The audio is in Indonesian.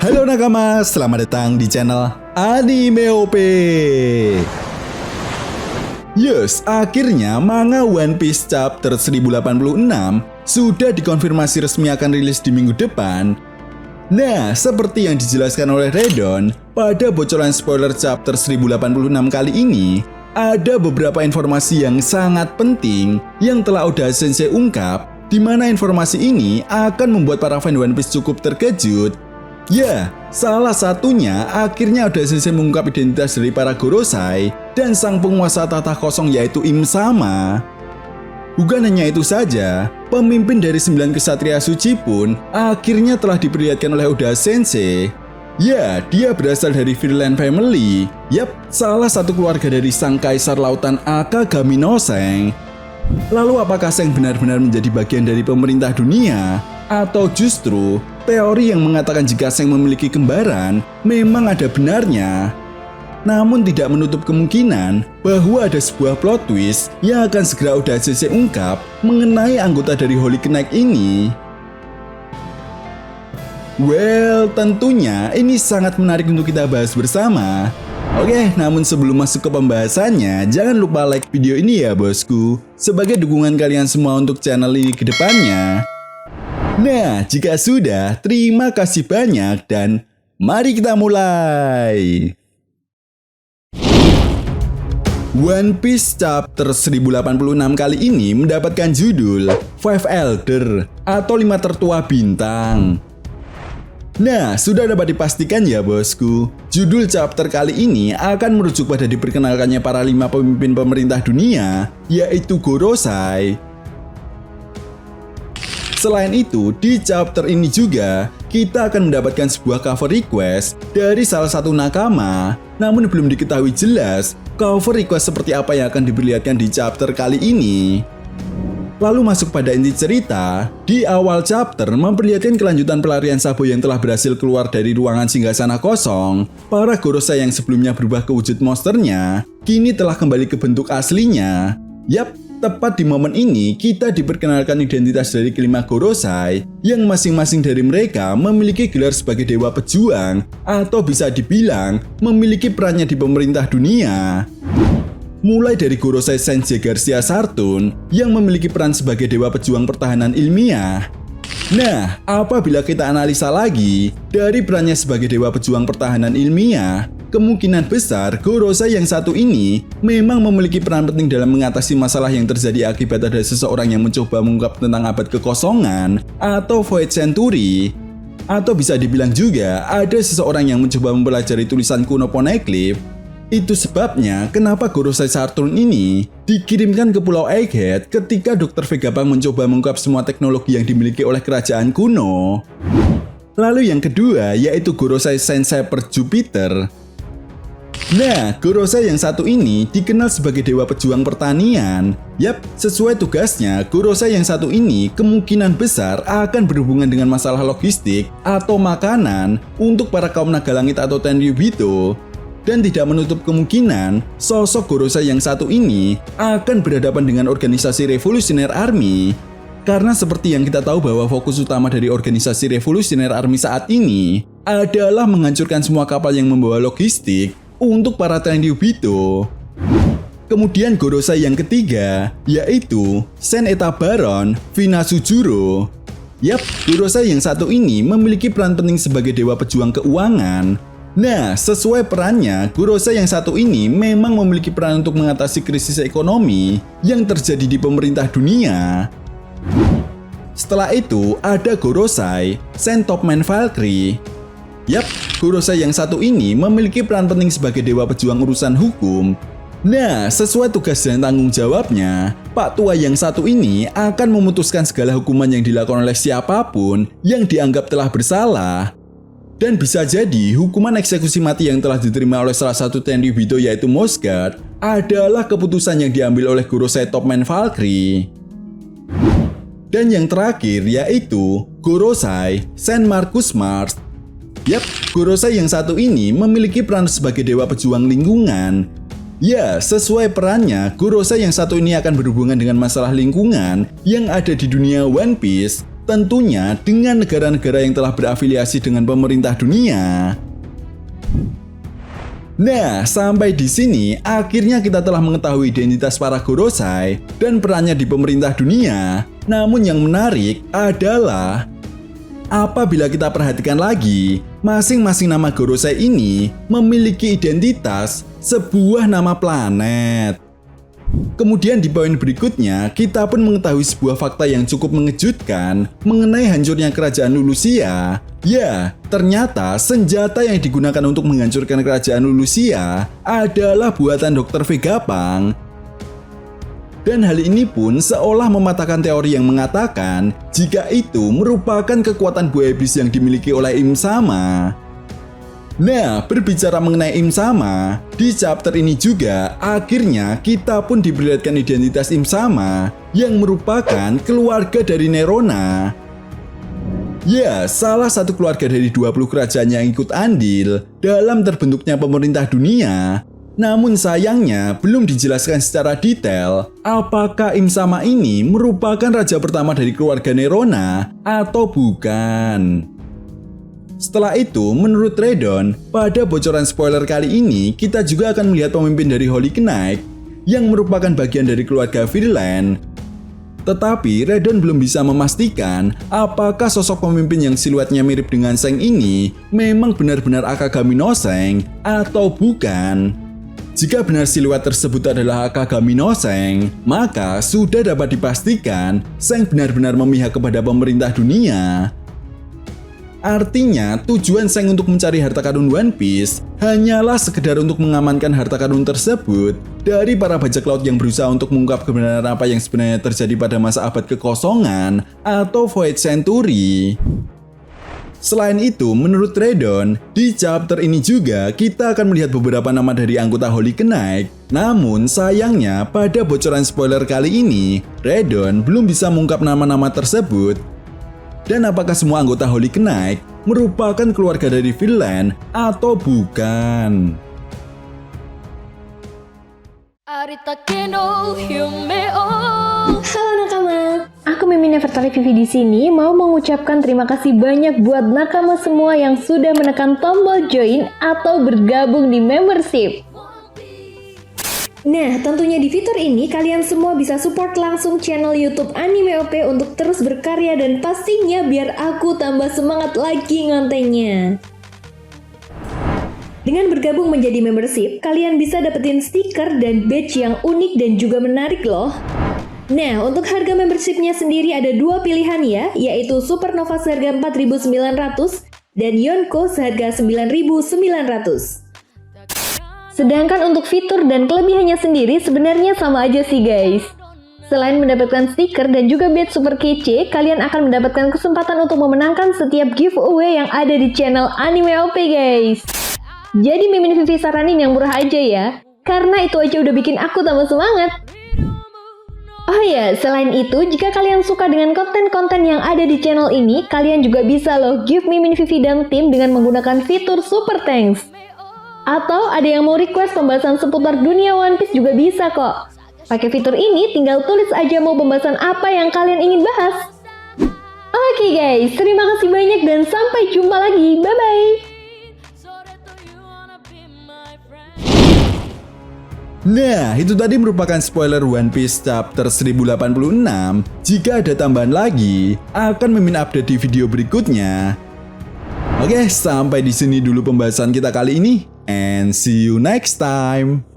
Halo nakama, selamat datang di channel Anime OP. Yes, akhirnya manga One Piece chapter 1086 sudah dikonfirmasi resmi akan rilis di minggu depan. Nah, seperti yang dijelaskan oleh Redon, pada bocoran spoiler chapter 1086 kali ini, ada beberapa informasi yang sangat penting yang telah Oda Sensei ungkap, di mana informasi ini akan membuat para fan One Piece cukup terkejut. Ya, salah satunya akhirnya Oda Sensei mengungkap identitas dari para Gorosei dan sang penguasa tahta kosong yaitu Im Sama. Bukan hanya itu saja, pemimpin dari 9 kesatria suci pun akhirnya telah diperlihatkan oleh Oda Sensei. Ya, dia berasal dari Virland Family. Yap, salah satu keluarga dari sang kaisar lautan Akagami no Seng. Lalu apakah Seng benar-benar menjadi bagian dari pemerintah dunia? Atau justru teori yang mengatakan jika Seng memiliki kembaran memang ada benarnya? Namun tidak menutup kemungkinan bahwa ada sebuah plot twist yang akan segera Oda Sensei ungkap mengenai anggota dari Holy Knight ini. Well, tentunya ini sangat menarik untuk kita bahas bersama. Oke, namun sebelum masuk ke pembahasannya, jangan lupa like video ini ya bosku, sebagai dukungan kalian semua untuk channel ini ke depannya. Nah, jika sudah, terima kasih banyak dan mari kita mulai. One Piece chapter 1086 kali ini mendapatkan judul Five Elder atau 5 tertua bintang. Nah, sudah dapat dipastikan ya bosku, judul chapter kali ini akan merujuk pada diperkenalkannya para 5 pemimpin pemerintah dunia, yaitu Gorosei. Selain itu, di chapter ini juga, kita akan mendapatkan sebuah cover request dari salah satu nakama, namun belum diketahui jelas cover request seperti apa yang akan diperlihatkan di chapter kali ini. Lalu masuk pada inti cerita, di awal chapter memperlihatkan kelanjutan pelarian Sabo yang telah berhasil keluar dari ruangan singgasana kosong. Para Gorosei yang sebelumnya berubah ke wujud monsternya, kini telah kembali ke bentuk aslinya. Yap, tepat di momen ini kita diperkenalkan identitas dari kelima Gorosei yang masing-masing dari mereka memiliki gelar sebagai dewa pejuang atau bisa dibilang memiliki perannya di pemerintah dunia. Mulai dari Gorosei Sensei Garcia Sartun yang memiliki peran sebagai dewa pejuang pertahanan ilmiah. Nah, apabila kita analisa lagi dari perannya sebagai dewa pejuang pertahanan ilmiah, kemungkinan besar Gorosei yang satu ini memang memiliki peran penting dalam mengatasi masalah yang terjadi akibat ada seseorang yang mencoba mengungkap tentang abad kekosongan atau Void Century. Atau bisa dibilang juga ada seseorang yang mencoba mempelajari tulisan kuno Poneglyph. Itu sebabnya kenapa Gorosei Sartun ini dikirimkan ke Pulau Egghead ketika Dr. Vegapunk mencoba mengungkap semua teknologi yang dimiliki oleh kerajaan kuno. Lalu yang kedua yaitu Gorosei Sensei per Jupiter. Nah, Gorosei yang satu ini dikenal sebagai dewa pejuang pertanian. Yap, sesuai tugasnya, Gorosei yang satu ini kemungkinan besar akan berhubungan dengan masalah logistik atau makanan untuk para kaum naga langit atau Tenryubito. Dan tidak menutup kemungkinan, sosok Gorosei yang satu ini akan berhadapan dengan organisasi Revolutionary Army. Karena seperti yang kita tahu bahwa fokus utama dari organisasi Revolutionary Army saat ini adalah menghancurkan semua kapal yang membawa logistik untuk para Tenryubito. Kemudian Gorosei yang ketiga, yaitu Sen Eta Baron Vinasujuro. Yap, Gorosei yang satu ini memiliki peran penting sebagai dewa pejuang keuangan. Nah, sesuai perannya, Gorosei yang satu ini memang memiliki peran untuk mengatasi krisis ekonomi yang terjadi di pemerintah dunia. Setelah itu, ada Gorosei Sen Topman Valkyrie. Yap, Gorosei yang satu ini memiliki peran penting sebagai dewa pejuang urusan hukum. Nah, sesuai tugas dan tanggung jawabnya, Pak Tua yang satu ini akan memutuskan segala hukuman yang dilakukan oleh siapapun yang dianggap telah bersalah. Dan bisa jadi hukuman eksekusi mati yang telah diterima oleh salah satu Tenryubito yaitu Mosgard adalah keputusan yang diambil oleh Gorosei Topman Valkyrie. Dan yang terakhir yaitu Gorosei Sen Marcus Mars. Yap, Gorosei yang satu ini memiliki peran sebagai dewa pejuang lingkungan. Ya, sesuai perannya, Gorosei yang satu ini akan berhubungan dengan masalah lingkungan yang ada di dunia One Piece. tentunya dengan negara-negara yang telah berafiliasi dengan pemerintah dunia. Nah, sampai di sini akhirnya kita telah mengetahui identitas para Gorosei dan perannya di pemerintah dunia. Namun yang menarik adalah apabila kita perhatikan lagi, masing-masing nama Gorosei ini memiliki identitas sebuah nama planet. Kemudian di poin berikutnya, kita pun mengetahui sebuah fakta yang cukup mengejutkan mengenai hancurnya kerajaan Lulusia. Ya, ternyata senjata yang digunakan untuk menghancurkan kerajaan Lulusia adalah buatan Dr. Vegapunk. Dan hal ini pun seolah mematahkan teori yang mengatakan jika itu merupakan kekuatan buah iblis yang dimiliki oleh Im Sama. Nah, berbicara mengenai Im Sama, di chapter ini juga akhirnya kita pun diperlihatkan identitas Im Sama yang merupakan keluarga dari Nerona. Ya, salah satu keluarga dari 20 kerajaan yang ikut andil dalam terbentuknya pemerintah dunia. Namun sayangnya belum dijelaskan secara detail apakah Im Sama ini merupakan raja pertama dari keluarga Nerona atau bukan. Setelah itu, menurut Redon, pada bocoran spoiler kali ini kita juga akan melihat pemimpin dari Holy Knight yang merupakan bagian dari keluarga Virland. Tetapi Redon belum bisa memastikan apakah sosok pemimpin yang siluetnya mirip dengan Seng ini memang benar-benar Akagami no Seng atau bukan. Jika benar siluet tersebut adalah Akagami no Seng, maka sudah dapat dipastikan Seng benar-benar memihak kepada pemerintah dunia. Artinya, tujuan Seng untuk mencari harta karun One Piece hanyalah sekedar untuk mengamankan harta karun tersebut dari para bajak laut yang berusaha untuk mengungkap kebenaran apa yang sebenarnya terjadi pada masa abad kekosongan atau Void Century. Selain itu, menurut Redon, di chapter ini juga kita akan melihat beberapa nama dari anggota Holy Knight. Namun sayangnya pada bocoran spoiler kali ini, Redon belum bisa mengungkap nama-nama tersebut. Dan apakah semua anggota Holy Knight merupakan keluarga dari Virland atau bukan? Halo nakama, aku Mimi Nevertali Vivi di sini mau mengucapkan terima kasih banyak buat nakama semua yang sudah menekan tombol join atau bergabung di membership. Nah, tentunya di fitur ini kalian semua bisa support langsung channel YouTube Anime OP untuk terus berkarya dan pastinya biar aku tambah semangat lagi ngontennya. Dengan bergabung menjadi membership, kalian bisa dapetin stiker dan badge yang unik dan juga menarik loh. Nah, untuk harga membershipnya sendiri ada dua pilihan ya, yaitu Supernova seharga 4.900 dan Yonko seharga 9.900. Sedangkan untuk fitur dan kelebihannya sendiri sebenarnya sama aja sih guys. Selain mendapatkan stiker dan juga badge super kece, kalian akan mendapatkan kesempatan untuk memenangkan setiap giveaway yang ada di channel Anime OP guys. Jadi Mimin Vivi saranin yang murah aja ya, karena itu aja udah bikin aku tambah semangat. Oh ya, selain itu, jika kalian suka dengan konten-konten yang ada di channel ini, kalian juga bisa loh give Mimin Vivi dan tim dengan menggunakan fitur Super Thanks. Atau ada yang mau request pembahasan seputar dunia One Piece juga bisa kok. Pakai fitur ini tinggal tulis aja mau pembahasan apa yang kalian ingin bahas. Oke guys, terima kasih banyak dan sampai jumpa lagi. Bye-bye. Nah, itu tadi merupakan spoiler One Piece chapter 1086. Jika ada tambahan lagi, akan Mimin update di video berikutnya. Oke, sampai di sini dulu pembahasan kita kali ini. And see you next time.